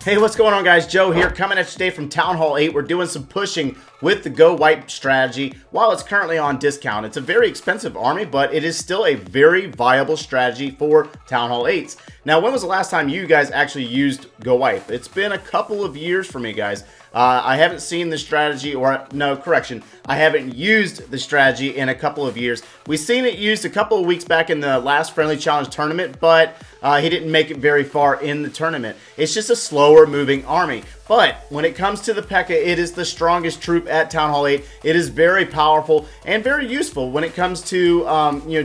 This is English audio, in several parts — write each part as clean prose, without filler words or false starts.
Hey, what's going on, guys? Joe here, coming at you today from Town Hall 8. We're doing some pushing with the Gowipe strategy while it's currently on discount. It's a very expensive army, but it is still a very viable strategy for Town Hall 8s. Now, when was the last time you guys actually used Gowipe? It's been a couple of years for me, guys. I haven't seen the strategy, or no, correction, I haven't used the strategy in a couple of years. We've seen it used a couple of weeks back in the last Friendly Challenge tournament, but he didn't make it very far in the tournament. It's just a slower moving army. But when it comes to the P.E.K.K.A., it is the strongest troop at Town Hall 8. It is very powerful and very useful when it comes to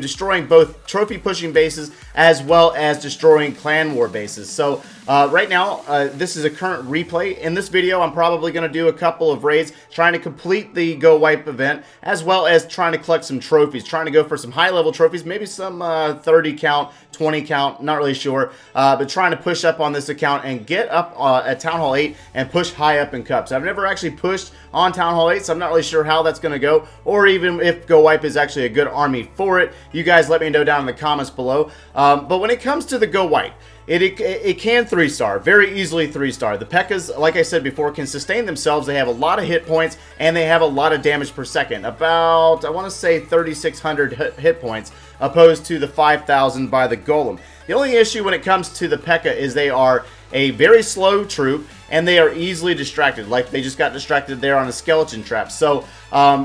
destroying both trophy pushing bases as well as destroying clan war bases. So right now, this is a current replay. In this video, I'm probably going to do a couple of raids trying to complete the Gowipe event, as well as trying to collect some trophies, trying to go for some high-level trophies, maybe some 30 count, 20 count, not really sure, but trying to push up on this account and get up at Town Hall 8 and push high up in cups. I've never actually pushed on Town Hall 8, so I'm not really sure how that's going to go, or even if Gowipe is actually a good army for it. You guys let me know down in the comments below. But when it comes to the Gowipe, it can 3-star, very easily 3-star. The P.E.K.K.A.s, like I said before, can sustain themselves. They have a lot of hit points, and they have a lot of damage per second. About, I want to say, 3,600 hit points, opposed to the 5,000 by the Golem. The only issue when it comes to the P.E.K.K.A. is they are a very slow troop, and they are easily distracted. Like, they just got distracted there on a skeleton trap. So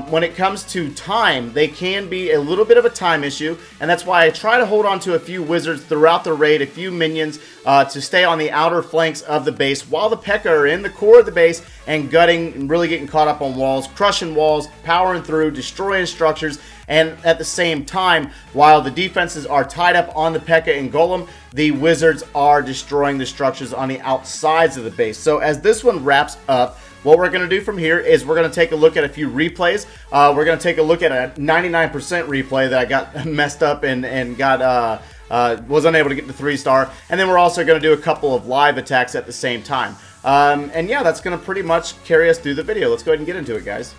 when it comes to time, they can be a little bit of a time issue, and that's why I try to hold on to a few wizards throughout the raid, a few minions to stay on the outer flanks of the base, while the P.E.K.K.A. are in the core of the base and gutting and really getting caught up on walls, crushing walls, powering through, destroying structures. And at the same time, while the defenses are tied up on the P.E.K.K.A. and Golem, the wizards are destroying the structures on the outsides of the base. So as this one wraps up, what we're going to do from here is we're going to take a look at a few replays. We're going to take a look at a 99% replay that I got messed up and got was unable to get to 3-star. And then we're also going to do a couple of live attacks at the same time. And yeah, that's going to pretty much carry us through the video. Let's go ahead and get into it, guys.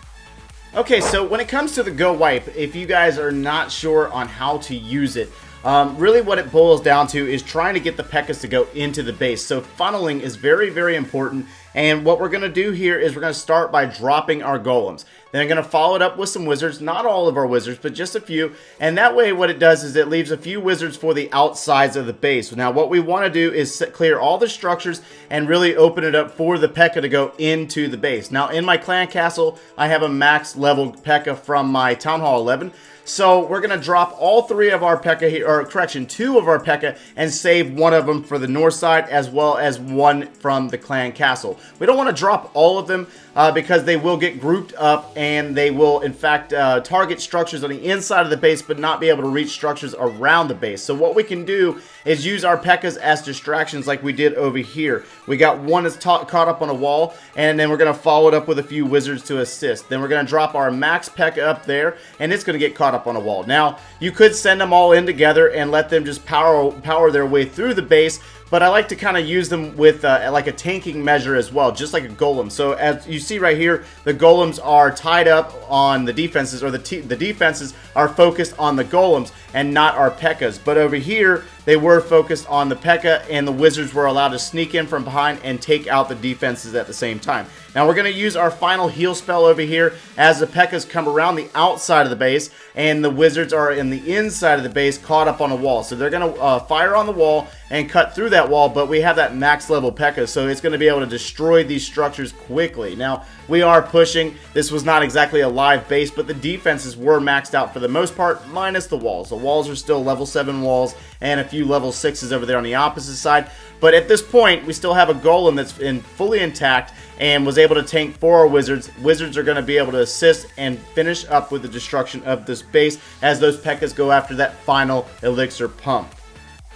Okay, so when it comes to the Gowipe, if you guys are not sure on how to use it, really what it boils down to is trying to get the P.E.K.K.A.s to go into the base. So funneling is very, very important. And what we're going to do here is we're going to start by dropping our golems. Then I'm going to follow it up with some wizards, not all of our wizards, but just a few. And that way what it does is it leaves a few wizards for the outsides of the base. Now what we want to do is clear all the structures and really open it up for the P.E.K.K.A. to go into the base. Now in my clan castle, I have a max level P.E.K.K.A. from my Town Hall 11. So we're going to drop all 3 of our P.E.K.K.A. here, or correction, 2 of our P.E.K.K.A. and save 1 of them for the north side, as well as 1 from the clan castle. We don't want to drop all of them because they will get grouped up and they will in fact target structures on the inside of the base but not be able to reach structures around the base. So what we can do is use our P.E.K.K.A.s as distractions like we did over here. We got one that's caught up on a wall, and then we're going to follow it up with a few wizards to assist. Then we're going to drop our max P.E.K.K.A. up there, and it's going to get caught up on a wall. Now, you could send them all in together and let them just power their way through the base, but I like to kind of use them with like a tanking measure as well, just like a golem. So as you see right here, the golems are tied up on the defenses, or the defenses are focused on the golems and not our P.E.K.K.A.s. But over here, they were focused on the P.E.K.K.A. and the wizards were allowed to sneak in from behind and take out the defenses at the same time. Now we're going to use our final heal spell over here as the P.E.K.K.A.s come around the outside of the base and the wizards are in the inside of the base caught up on a wall. So they're going to fire on the wall and cut through that wall, but we have that max level P.E.K.K.A., so it's going to be able to destroy these structures quickly. Now, we are pushing. This was not exactly a live base, but the defenses were maxed out for the most part, minus the walls. The walls are still level 7 walls and a few level 6s over there on the opposite side. But at this point, we still have a golem that's fully intact and was able to tank 4 our wizards. Wizards are going to be able to assist and finish up with the destruction of this base as those P.E.K.K.A.s go after that final elixir pump.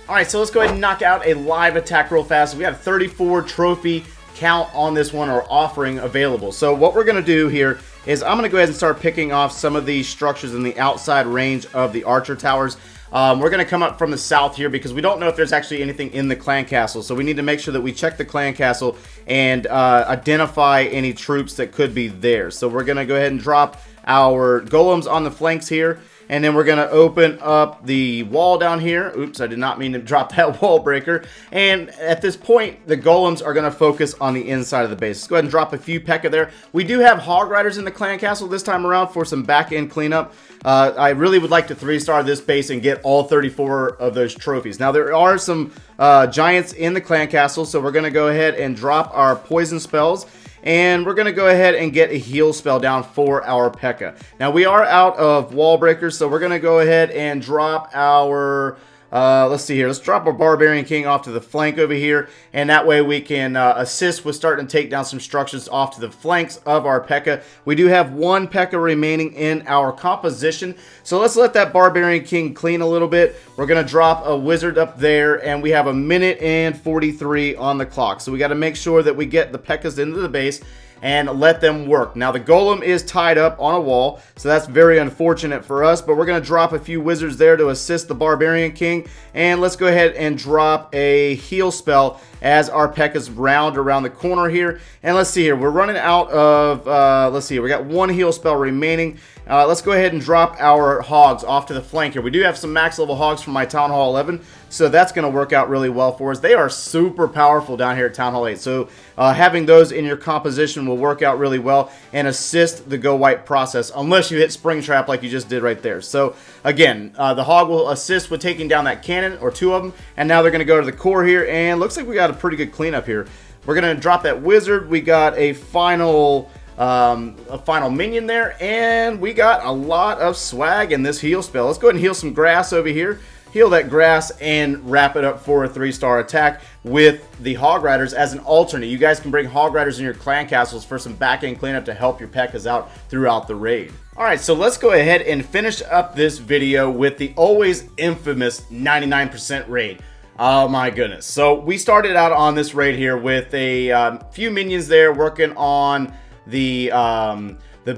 Alright, so let's go ahead and knock out a live attack real fast. We have 34 trophy count on this one, or offering available. So what we're going to do here is I'm going to go ahead and start picking off some of these structures in the outside range of the archer towers. We're going to come up from the south here because we don't know if there's actually anything in the clan castle. So we need to make sure that we check the clan castle and identify any troops that could be there. So we're going to go ahead and drop our golems on the flanks here. And then we're going to open up the wall down here. Oops, I did not mean to drop that wall breaker. And at this point, the golems are going to focus on the inside of the base. Let's go ahead and drop a few P.E.K.K.A there. We do have Hog Riders in the clan castle this time around for some back-end cleanup. I really would like to 3-star this base and get all 34 of those trophies. Now, there are some giants in the clan castle, so we're going to go ahead and drop our poison spells. And we're going to go ahead and get a heal spell down for our P.E.K.K.A. Now, we are out of wall breakers, so we're going to go ahead and drop our... let's see here. Let's drop our Barbarian King off to the flank over here, and that way we can assist with starting to take down some structures off to the flanks of our P.E.K.K.A. We do have one P.E.K.K.A remaining in our composition, so let's let that Barbarian King clean a little bit. We're going to drop a Wizard up there, and we have a minute and 43 on the clock, so we got to make sure that we get the P.E.K.K.As into the base and let them work. Now, the Golem is tied up on a wall, so that's very unfortunate for us, but we're going to drop a few Wizards there to assist the Barbarian King, and let's go ahead and drop a heal spell as our P.E.K.K.As round around the corner here. And let's see here, we're running out of, let's see, we got one heal spell remaining. Let's go ahead and drop our Hogs off to the flank here. We do have some max level Hogs from my Town Hall 11, so that's going to work out really well for us. They are super powerful down here at Town Hall 8, so having those in your composition will work out really well and assist the Gowipe process, unless you hit Springtrap like you just did right there. So again, the Hog will assist with taking down that cannon, or two of them, and now they're going to go to the core here, and looks like we got a pretty good cleanup here. We're going to drop that Wizard. We got a final minion there, and we got a lot of swag in this heal spell. Let's go ahead and heal some grass over here. Heal that grass and wrap it up for a 3-star attack with the Hog Riders as an alternate. You guys can bring Hog Riders in your clan castles for some back-end cleanup to help your P.E.K.K.As out throughout the raid. Alright, so let's go ahead and finish up this video with the always infamous 99% raid. Oh my goodness. So we started out on this raid here with a few minions there working on the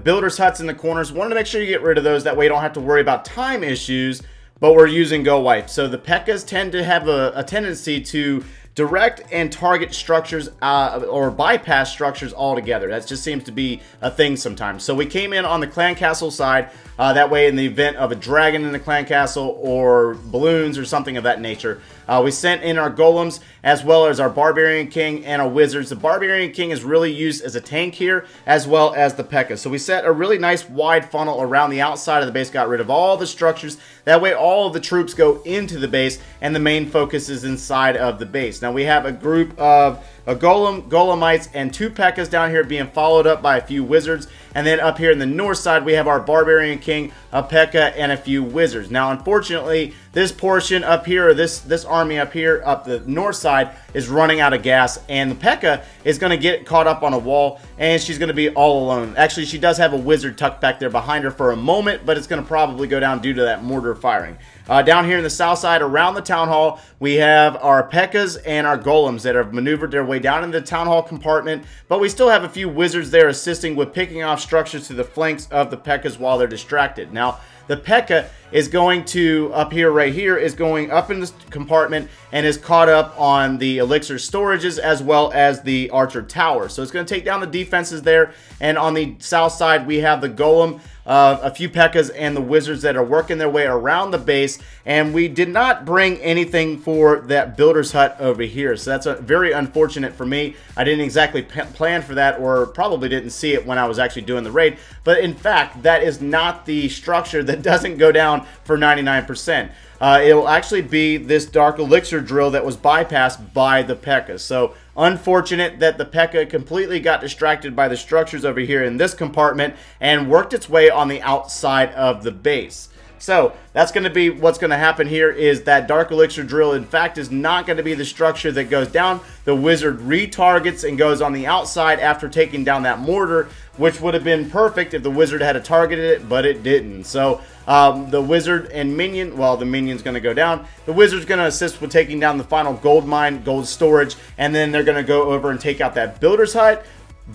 builders' huts in the corners. Wanted to make sure you get rid of those, that way you don't have to worry about time issues, but we're using Gowipe. So the P.E.K.K.As tend to have a tendency to direct and target structures or bypass structures altogether. That just seems to be a thing sometimes. So we came in on the clan castle side, that way in the event of a dragon in the clan castle or balloons or something of that nature, we sent in our golems as well as our Barbarian King and our Wizards. The Barbarian King is really used as a tank here as well as the P.E.K.K.A. So we set a really nice wide funnel around the outside of the base, got rid of all the structures. That way all of the troops go into the base and the main focus is inside of the base. Now we have a group of Golemites and 2 P.E.K.K.As down here being followed up by a few Wizards. And then up here in the north side, we have our Barbarian King, a P.E.K.K.A, and a few Wizards. Now, unfortunately, this portion up here, or this army up here, up the north side, is running out of gas. And the P.E.K.K.A is going to get caught up on a wall, and she's going to be all alone. Actually, she does have a Wizard tucked back there behind her for a moment, but it's going to probably go down due to that mortar firing. Down here in the south side, around the Town Hall, we have our P.E.K.K.As and our Golems that have maneuvered their way down into the Town Hall compartment, but we still have a few Wizards there assisting with picking off structures to the flanks of the P.E.K.K.As while they're distracted. Now, the P.E.K.K.A is going to, up here, right here, is going up in this compartment and is caught up on the elixir storages as well as the archer tower. So it's going to take down the defenses there. And on the south side, we have the Golem, a few P.E.K.K.As and the Wizards that are working their way around the base. And we did not bring anything for that builder's hut over here. So that's very unfortunate for me. I didn't exactly plan for that, or probably didn't see it when I was actually doing the raid. But in fact, that is not the structure that doesn't go down for 99%. It will actually be this dark elixir drill that was bypassed by the P.E.K.K.A. So unfortunate that the P.E.K.K.A completely got distracted by the structures over here in this compartment and worked its way on the outside of the base. So that's going to be what's going to happen here, is that dark elixir drill in fact is not going to be the structure that goes down. The Wizard retargets and goes on the outside after taking down that mortar, which would have been perfect if the Wizard had targeted it, but it didn't. So the Wizard and Minion, well, the Minion's going to go down. The Wizard's going to assist with taking down the final gold mine, gold storage, and then they're going to go over and take out that builder's hut.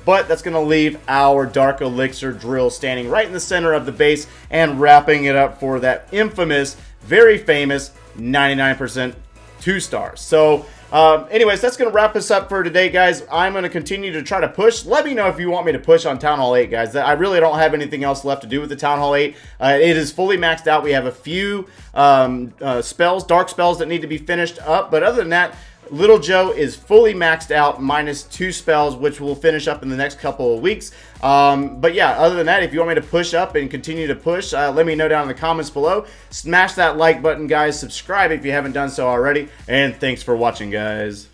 But that's going to leave our dark elixir drill standing right in the center of the base and wrapping it up for that infamous, very famous 99% 2 stars. So anyways, that's going to wrap us up for today, guys. I'm going to continue to try to push. Let me know if you want me to push on Town Hall 8, guys. I really don't have anything else left to do with the Town Hall 8. It is fully maxed out. We have a few spells, dark spells that need to be finished up. But other than that, Little Joe is fully maxed out, minus 2 spells, which we'll finish up in the next couple of weeks. But yeah, other than that, if you want me to push up and continue to push, let me know down in the comments below. Smash that like button, guys. Subscribe if you haven't done so already. And thanks for watching, guys.